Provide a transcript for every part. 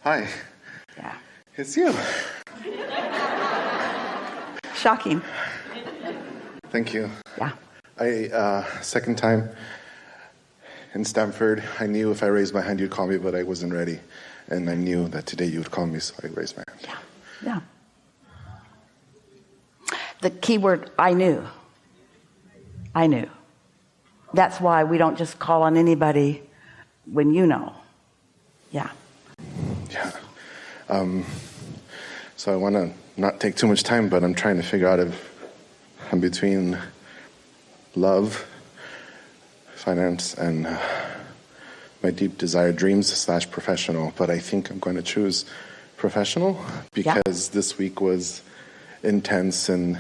Hi. Yeah. It's you. Shocking. Thank you. Yeah. Second time in Stamford, I knew if I raised my hand, you'd call me, but I wasn't ready. And I knew that today you would call me, so I raised my hand. Yeah. The key word, I knew. I knew. That's why we don't just call on anybody when you know. Yeah. Yeah. So I want to not take too much time, but I'm trying to figure out if I'm between love, finance, and my deep desired dreams / professional. But I think I'm going to choose professional because this week was intense, and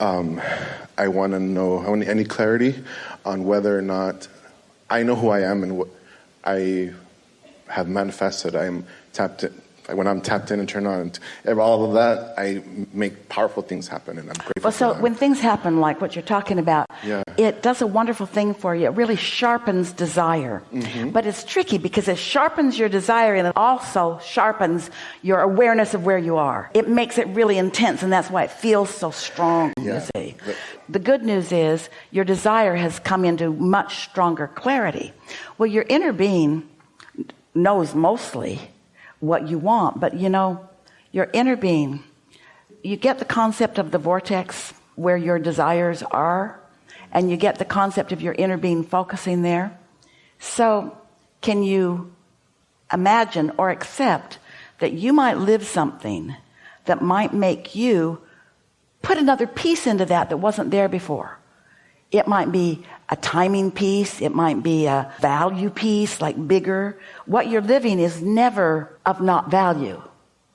I want to know, I want any clarity on whether or not I know who I am and what I have manifested. I'm tapped in. When I'm tapped in and turned on, all of that, I make powerful things happen, and I'm grateful Well, so for that. when things happen like what you're talking about, it does a wonderful thing for you. It really sharpens desire. Mm-hmm. But it's tricky because it sharpens your desire and it also sharpens your awareness of where you are. It makes it really intense, and that's why it feels so strong, you see. The good news is your desire has come into much stronger clarity. Well, your inner being knows mostly what you want, but you know, your inner being, you get the concept of the vortex where your desires are, and you get the concept of your inner being focusing there. So can you imagine or accept that you might live something that might make you put another piece into that wasn't there before? It might be a timing piece. It might be a value piece, like bigger. What you're living is never of not value.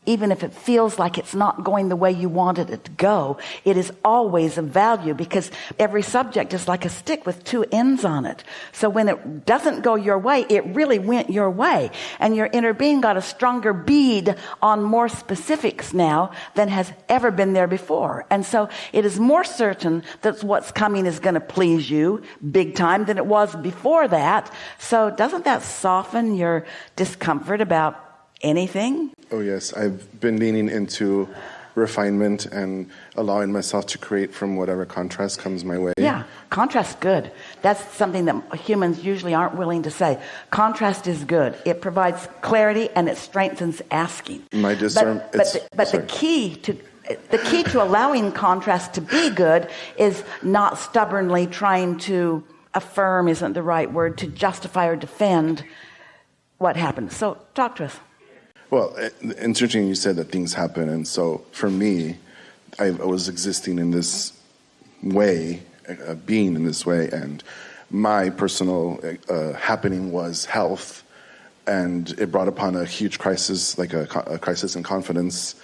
Even if it feels like it's not going the way you wanted it to go, it is always of value, because every subject is like a stick with two ends on it. So when it doesn't go your way, it really went your way. And your inner being got a stronger bead on more specifics now than has ever been there before. And so it is more certain that what's coming is going to please you big time than it was before that. So doesn't that soften your discomfort about anything? Oh, yes. I've been leaning into refinement and allowing myself to create from whatever contrast comes my way. Yeah, contrast's good. That's something that humans usually aren't willing to say. Contrast is good. It provides clarity and it strengthens asking. My discernment. But the key to allowing contrast to be good is not stubbornly trying to affirm, isn't the right word, to justify or defend what happened. So talk to us. Well, interesting you said that things happen. And so for me, I was existing in this way, being in this way. And my personal happening was health. And it brought upon a huge crisis, like a crisis in confidence.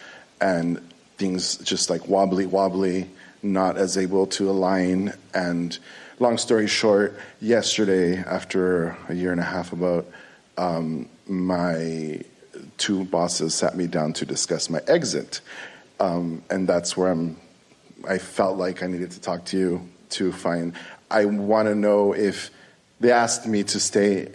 And things just like wobbly, not as able to align. And long story short, yesterday, after a year and a half about, my two bosses sat me down to discuss my exit. And that's where I felt like I needed to talk to you to find, I want to know if they asked me to stay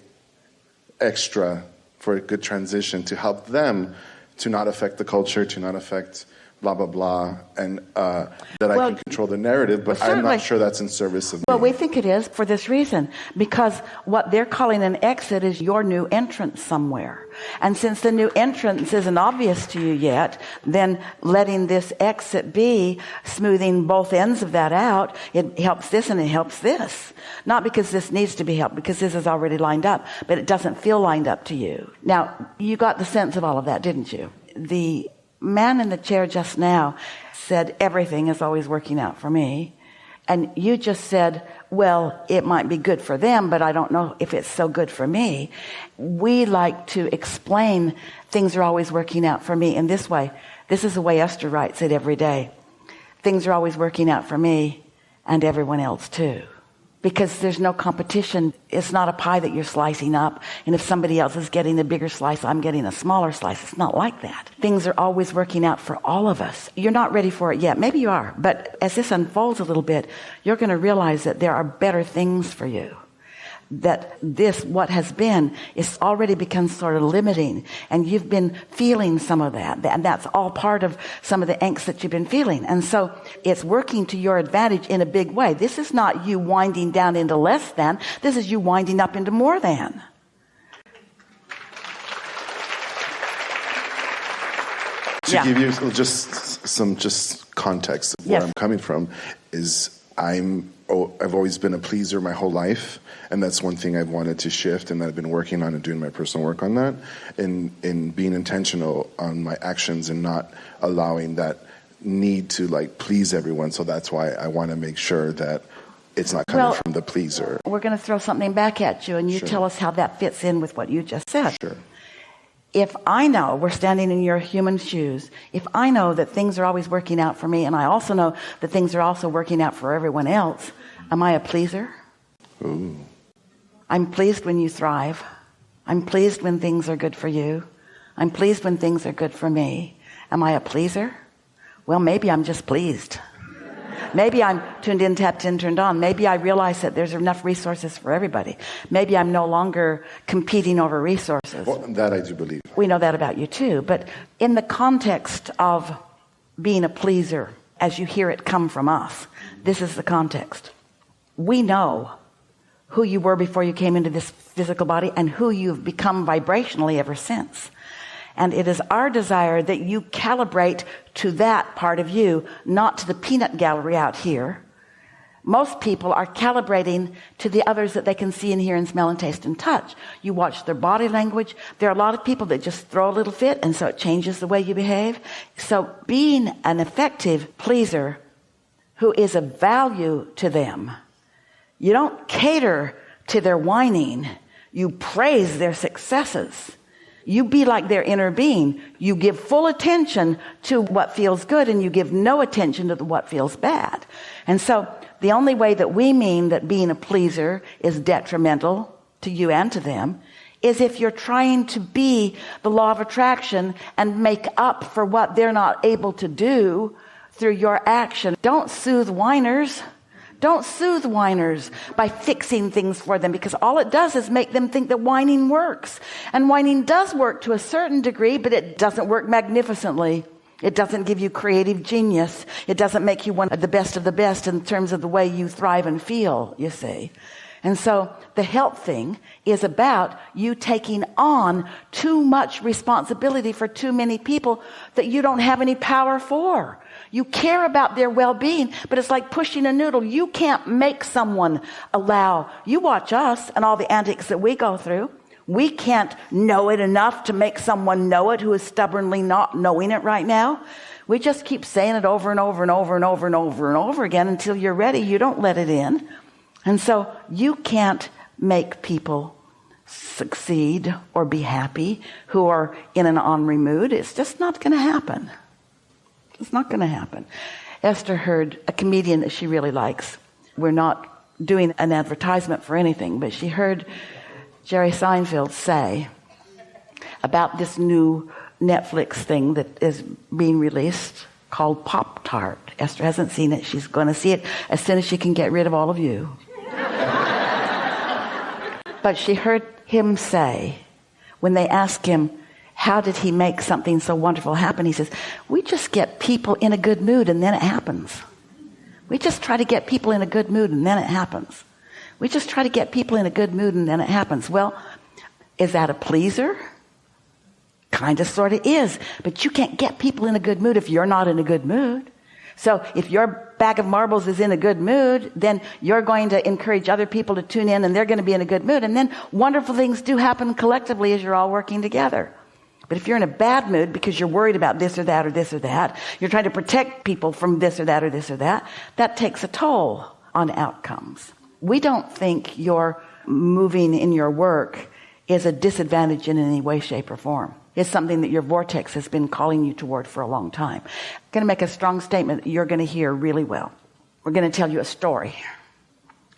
extra for a good transition to help them to not affect the culture, to not affect blah, blah, blah, and that I can control the narrative, but I'm not sure that's in service of me. Well, we think it is for this reason, because what they're calling an exit is your new entrance somewhere. And since the new entrance isn't obvious to you yet, then letting this exit be, smoothing both ends of that out, it helps this and it helps this. Not because this needs to be helped, because this is already lined up, but it doesn't feel lined up to you. Now, you got the sense of all of that, didn't you? The man in the chair just now said everything is always working out for me, and you just said, well, it might be good for them, but I don't know if it's so good for me. We like to explain things are always working out for me in this way. This is the way Esther writes it every day. Things are always working out for me and everyone else too. Because there's no competition. It's not a pie that you're slicing up, and if somebody else is getting a bigger slice, I'm getting a smaller slice. It's not like that. Things are always working out for all of us. You're not ready for it yet. Maybe you are, but as this unfolds a little bit, you're going to realize that there are better things for you. that this, what has been, is already become sort of limiting, and you've been feeling some of that, and that's all part of some of the angst that you've been feeling. And so it's working to your advantage in a big way. This is not you winding down into less than, this is you winding up into more than. To give you some context of where I'm coming from is I've always been a pleaser my whole life, and that's one thing I've wanted to shift, and that I've been working on and doing my personal work on that, in being intentional on my actions and not allowing that need to like please everyone. So that's why I want to make sure that it's not coming from the pleaser. We're going to throw something back at you, and you tell us how that fits in with what you just said. Sure. If I know, we're standing in your human shoes, if I know that things are always working out for me, and I also know that things are also working out for everyone else, am I a pleaser? Ooh. I'm pleased when you thrive. I'm pleased when things are good for you. I'm pleased when things are good for me. Am I a pleaser? Well, maybe I'm just pleased. Maybe I'm tuned in, tapped in, turned on. Maybe I realize that there's enough resources for everybody. Maybe I'm no longer competing over resources. Well, that I do believe. We know that about you too. But in the context of being a pleaser, as you hear it come from us, this is the context. We know who you were before you came into this physical body and who you've become vibrationally ever since. And it is our desire that you calibrate to that part of you, not to the peanut gallery out here. Most people are calibrating to the others that they can see and hear and smell and taste and touch. You watch their body language. There are a lot of people that just throw a little fit, and so it changes the way you behave. So being an effective pleaser who is of value to them, you don't cater to their whining. You praise their successes. You be like their inner being. You give full attention to what feels good, and you give no attention to what feels bad. And so the only way that we mean that being a pleaser is detrimental to you and to them is if you're trying to be the law of attraction and make up for what they're not able to do through your action. Don't soothe whiners. Don't soothe whiners by fixing things for them, because all it does is make them think that whining works. And whining does work to a certain degree, but it doesn't work magnificently. It doesn't give you creative genius. It doesn't make you one of the best in terms of the way you thrive and feel, you see. And so the help thing is about you taking on too much responsibility for too many people that you don't have any power for. You care about their well-being, but it's like pushing a noodle. You can't make someone allow. You watch us and all the antics that we go through. We can't know it enough to make someone know it who is stubbornly not knowing it right now. We just keep saying it over and over and over and over and over and over again until you're ready. You don't let it in. And so you can't make people succeed or be happy who are in an ornery mood. It's just not going to happen. It's not going to happen. Esther heard a comedian that she really likes. We're not doing an advertisement for anything, but she heard Jerry Seinfeld say about this new Netflix thing that is being released called Pop-Tart. Esther hasn't seen it. She's going to see it as soon as she can get rid of all of you. But she heard him say, when they asked him, how did he make something so wonderful happen? He says, we just get people in a good mood and then it happens. We just try to get people in a good mood and then it happens. We just try to get people in a good mood and then it happens. Well, is that a pleaser? Kind of, sort of is. But you can't get people in a good mood if you're not in a good mood. So if your bag of marbles is in a good mood, then you're going to encourage other people to tune in and they're going to be in a good mood. And then wonderful things do happen collectively as you're all working together. But if you're in a bad mood because you're worried about this or that or this or that, you're trying to protect people from this or that or this or that, that takes a toll on outcomes. We don't think your moving in your work is a disadvantage in any way, shape, or form. It's something that your vortex has been calling you toward for a long time. I'm going to make a strong statement that you're going to hear really well. We're going to tell you a story.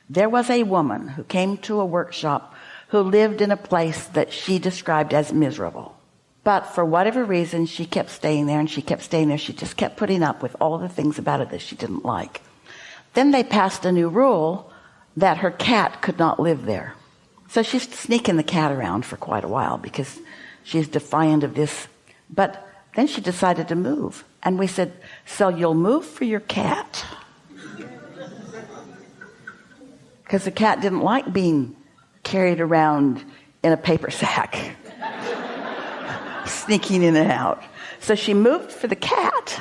There was a woman who came to a workshop who lived in a place that she described as miserable. But for whatever reason, she kept staying there and she kept staying there. She just kept putting up with all the things about it that she didn't like. Then they passed a new rule that her cat could not live there. So she's sneaking the cat around for quite a while because she's defiant of this. But then she decided to move. And we said, so you'll move for your cat? Because the cat didn't like being carried around in a paper sack, sneaking in and out. So she moved for the cat,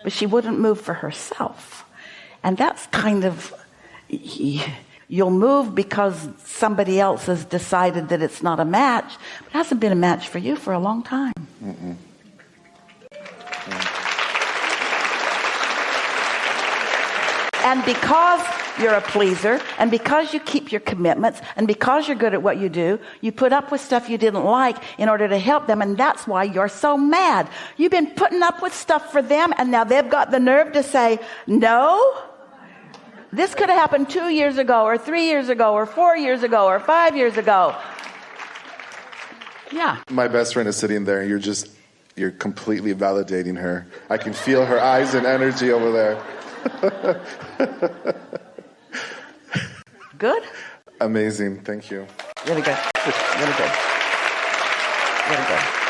but she wouldn't move for herself. And that's kind of, you'll move because somebody else has decided that it's not a match, but it hasn't been a match for you for a long time. Mm-mm. And because you're a pleaser, and because you keep your commitments, and because you're good at what you do, you put up with stuff you didn't like in order to help them, and that's why you're so mad. You've been putting up with stuff for them, and now they've got the nerve to say, no, this could have happened 2 years ago, or 3 years ago, or 4 years ago, or 5 years ago. Yeah. My best friend is sitting there, and you're completely validating her. I can feel her eyes and energy over there. Good? Amazing. Thank you. Really good. Really good. Really good.